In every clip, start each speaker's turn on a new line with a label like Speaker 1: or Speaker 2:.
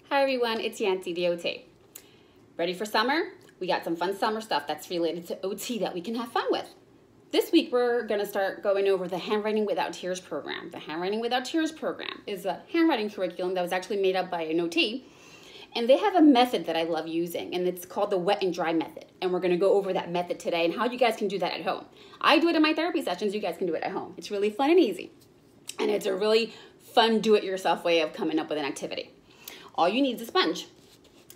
Speaker 1: Hi everyone, it's Yancy, the OT. Ready for summer? We got some fun summer stuff that's related to OT that we can have fun with. This week we're going to start going over the Handwriting Without Tears program. The Handwriting Without Tears program is a handwriting curriculum that was actually made up by an OT. And they have a method that I love using, and it's called the wet and dry method. And we're going to go over that method today and how you guys can do that at home. I do it in my therapy sessions. You guys can do it at home. It's really fun and easy. And it's a really fun do-it-yourself way of coming up with an activity. All you need is a sponge.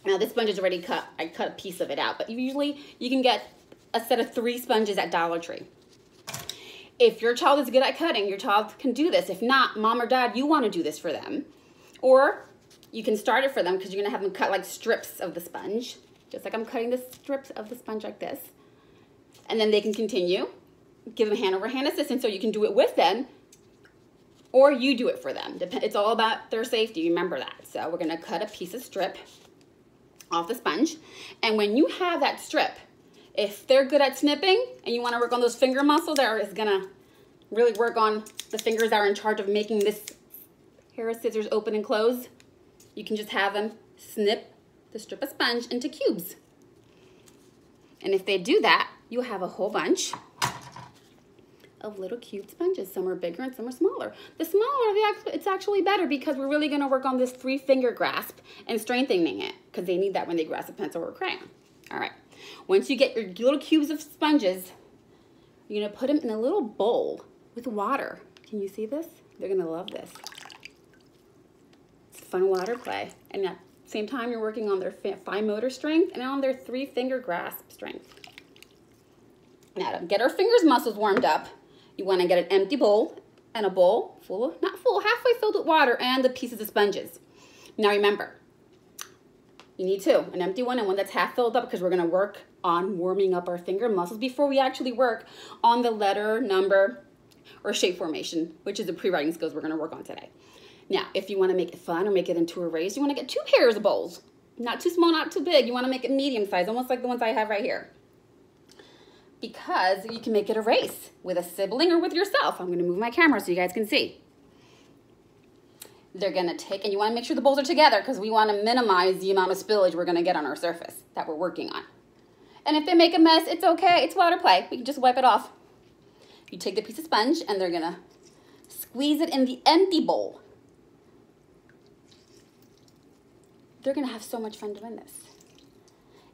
Speaker 1: Now this sponge is already cut. I cut a piece of it out, but usually you can get a set of 3 sponges at Dollar Tree. If your child is good at cutting, your child can do this. If not, mom or dad, you want to do this for them. Or you can start it for them because you're going to have them cut like strips of the sponge. Just like I'm cutting the strips of the sponge like this. And then they can continue. Give them hand-over-hand assistance so you can do it with them. Or you do it for them. It's all about their safety, remember that. So we're gonna cut a piece of strip off the sponge. And when you have that strip, if they're good at snipping and you wanna work on those finger muscles that is gonna really work on the fingers that are in charge of making this pair of scissors open and close, you can just have them snip the strip of sponge into cubes. And if they do that, you'll have a whole bunch of little cute sponges. Some are bigger and some are smaller. The smaller, it's actually better because we're really gonna work on this 3-finger grasp and strengthening it because they need that when they grasp a pencil or a crayon. All right, once you get your little cubes of sponges, you're gonna put them in a little bowl with water. Can you see this? They're gonna love this. It's fun water play. And at the same time, you're working on their fine motor strength and on their 3-finger grasp strength. Now to get our fingers muscles warmed up, you want to get an empty bowl and a bowl full, not full, halfway filled with water and the pieces of sponges. Now remember, you need 2, an empty one and one that's half filled up because we're going to work on warming up our finger muscles before we actually work on the letter, number, or shape formation, which is the pre-writing skills we're going to work on today. Now, if you want to make it fun or make it into a race, you want to get 2 pairs of bowls. Not too small, not too big. You want to make it medium size, almost like the ones I have right here. Because you can make it a race with a sibling or with yourself. I'm gonna move my camera so you guys can see. They're gonna take, and you wanna make sure the bowls are together because we wanna minimize the amount of spillage we're gonna get on our surface that we're working on. And if they make a mess, it's okay, it's water play. We can just wipe it off. You take the piece of sponge and they're gonna squeeze it in the empty bowl. They're gonna have so much fun doing this.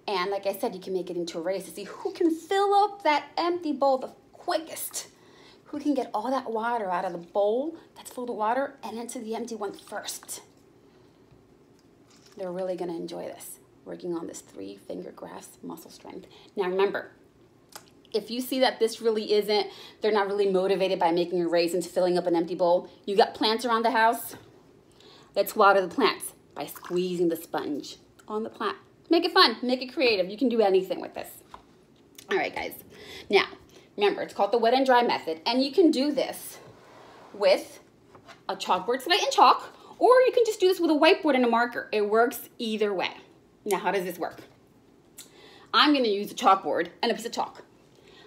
Speaker 1: And like I said, you can make it into a race to see who can fill up that empty bowl the quickest. Who can get all that water out of the bowl that's full of water and into the empty one first. They're really gonna enjoy this, working on this 3-finger grasp muscle strength. Now remember, if you see that this really isn't, they're not really motivated by making a race into filling up an empty bowl, you got plants around the house, let's water the plants by squeezing the sponge on the plant. Make it fun, make it creative. You can do anything with this. All right, guys. Now, remember, it's called the wet and dry method, and you can do this with a chalkboard, slate, and chalk, or you can just do this with a whiteboard and a marker. It works either way. Now, how does this work? I'm gonna use a chalkboard and a piece of chalk.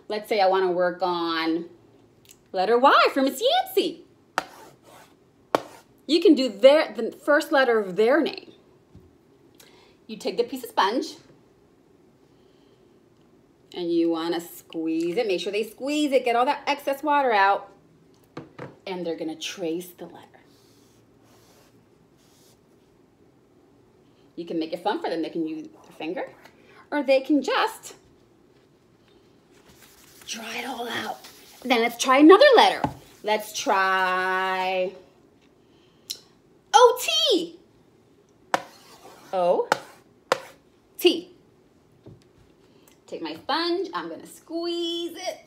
Speaker 1: Let's say I wanna work on letter Y for Miss Yancy. You can do the first letter of their name. You take the piece of sponge and you want to squeeze it. Make sure they squeeze it, get all that excess water out, and they're going to trace the letter. You can make it fun for them. They can use their finger or they can just dry it all out. Then let's try another letter. Let's try O-T. O. T. Take my sponge, I'm gonna squeeze it.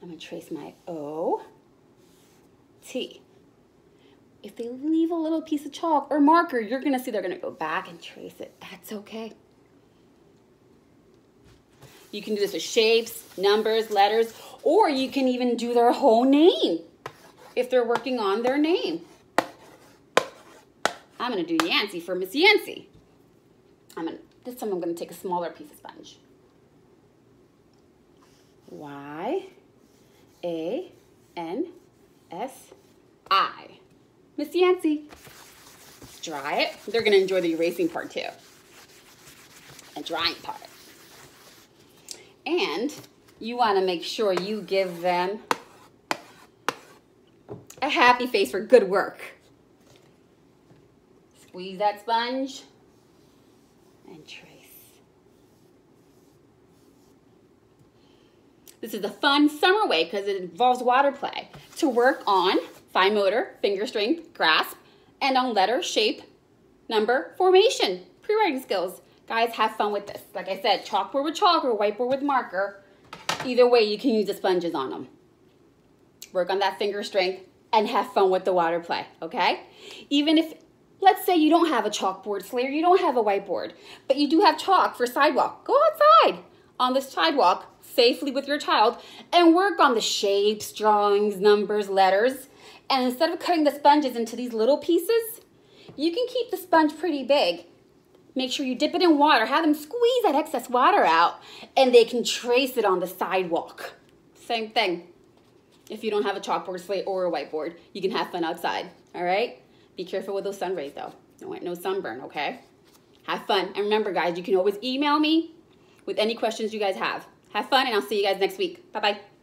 Speaker 1: I'm gonna trace my O, T. If they leave a little piece of chalk or marker, you're gonna see they're gonna go back and trace it. That's okay. You can do this with shapes, numbers, letters, or you can even do their whole name if they're working on their name. I'm gonna do Yancy for Miss Yancy. This time I'm going to take a smaller piece of sponge. Y-A-N-S-I. Miss Yancy. dry it. They're gonna enjoy the erasing part too. And drying part. And you wanna make sure you give them a happy face for good work. Squeeze that sponge and trace. This is a fun summer way because it involves water play to work on fine motor, finger strength, grasp, and on letter, shape, number, formation, pre-writing skills. Guys, have fun with this. Like I said, chalkboard with chalk or whiteboard with marker. Either way, you can use the sponges on them. Work on that finger strength and have fun with the water play, okay? Even if, let's say you don't have a chalkboard, Slayer, you don't have a whiteboard, but you do have chalk for sidewalk. Go outside on the sidewalk safely with your child and work on the shapes, drawings, numbers, letters. And instead of cutting the sponges into these little pieces, you can keep the sponge pretty big. Make sure you dip it in water, have them squeeze that excess water out, and they can trace it on the sidewalk. Same thing. If you don't have a chalkboard, slate, or a whiteboard, you can have fun outside, all right? Be careful with those sun rays though. Don't want no sunburn, okay? Have fun. And remember guys, you can always email me with any questions you guys have. Have fun, and I'll see you guys next week. Bye-bye.